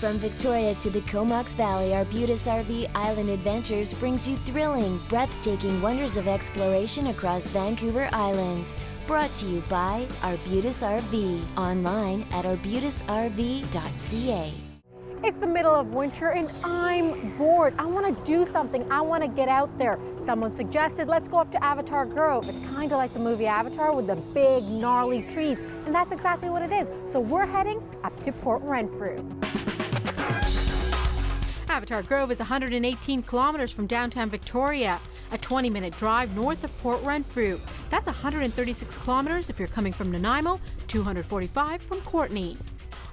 From Victoria to the Comox Valley, Arbutus RV Island Adventures brings you thrilling, breathtaking wonders of exploration across Vancouver Island. Brought to you by Arbutus RV, online at arbutusrv.ca. It's the middle of winter and I'm bored. I want to do something. I want to get out there. Someone suggested, let's go up to Avatar Grove. It's kind of like the movie Avatar with the big, gnarly trees. And that's exactly what it is. So we're heading up to Port Renfrew. Avatar Grove is 118 kilometers from downtown Victoria, a 20-minute drive north of Port Renfrew. That's 136 kilometers if you're coming from Nanaimo, 245 from Courtenay.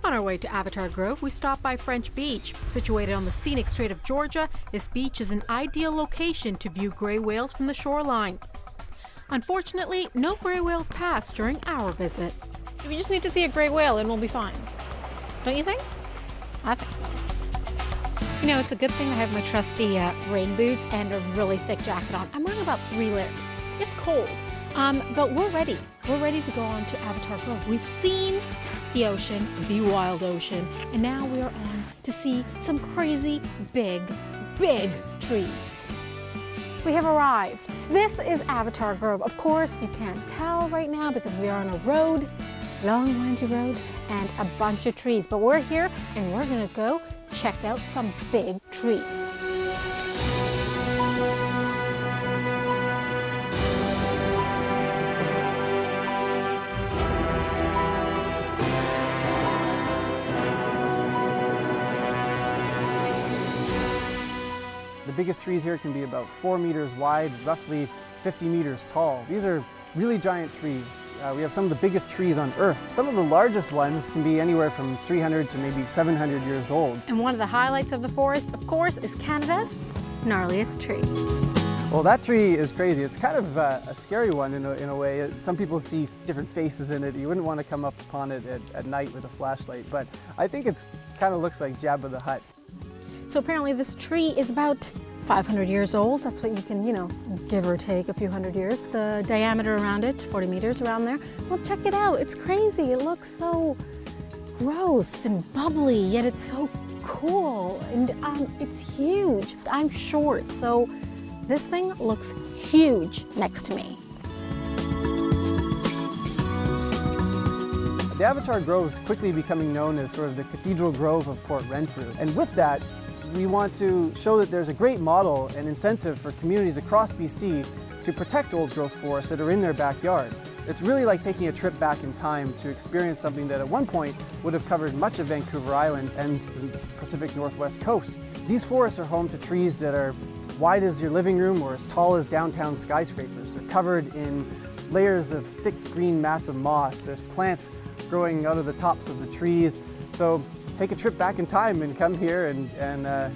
On our way to Avatar Grove, we stop by French Beach. Situated on the scenic Strait of Georgia, this beach is an ideal location to view gray whales from the shoreline. Unfortunately, no gray whales passed during our visit. We just need to see a gray whale and we'll be fine. Don't you think? I think so. You know, it's a good thing I have my trusty rain boots and a really thick jacket on. I'm wearing about 3 layers. It's cold, but we're ready. We're ready to go on to Avatar Grove. We've seen the ocean, the wild ocean, and now we are on to see some crazy big trees. We have arrived. This is Avatar Grove. Of course, you can't tell right now because we are on a road, long windy road, and a bunch of trees. But we're here and we're gonna go check out some big trees. The biggest trees here can be about 4 meters wide, roughly 50 meters tall. These are really giant trees. We have some of the biggest trees on Earth. Some of the largest ones can be anywhere from 300 to maybe 700 years old. And one of the highlights of the forest, of course, is Canada's gnarliest tree. Well, that tree is crazy. It's kind of a scary one in a way. Some people see different faces in it. You wouldn't want to come up upon it at night with a flashlight, but I think it kind of looks like Jabba the Hutt. So apparently this tree is about 500 years old. That's what you can, give or take a few hundred years. The diameter around it, 40 meters around there. Well, check it out. It's crazy. It looks so gross and bubbly, yet it's so cool. And it's huge. I'm short, so this thing looks huge next to me. The Avatar Grove is quickly becoming known as sort of the Cathedral Grove of Port Renfrew. And with that, we want to show that there's a great model and incentive for communities across BC to protect old growth forests that are in their backyard. It's really like taking a trip back in time to experience something that at one point would have covered much of Vancouver Island and the Pacific Northwest coast. These forests are home to trees that are wide as your living room or as tall as downtown skyscrapers. They're covered in layers of thick green mats of moss. There's plants growing out of the tops of the trees. So take a trip back in time and come here and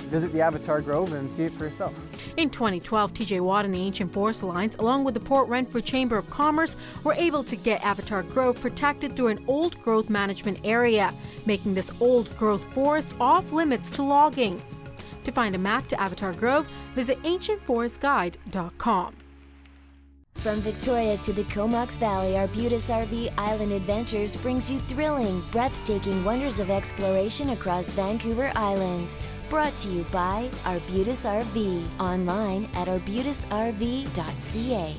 visit the Avatar Grove and see it for yourself. In 2012, TJ Watt and the Ancient Forest Alliance, along with the Port Renfrew Chamber of Commerce, were able to get Avatar Grove protected through an old growth management area, making this old growth forest off limits to logging. To find a map to Avatar Grove, visit ancientforestguide.com. From Victoria to the Comox Valley, Arbutus RV Island Adventures brings you thrilling, breathtaking wonders of exploration across Vancouver Island. Brought to you by Arbutus RV, online at arbutusrv.ca.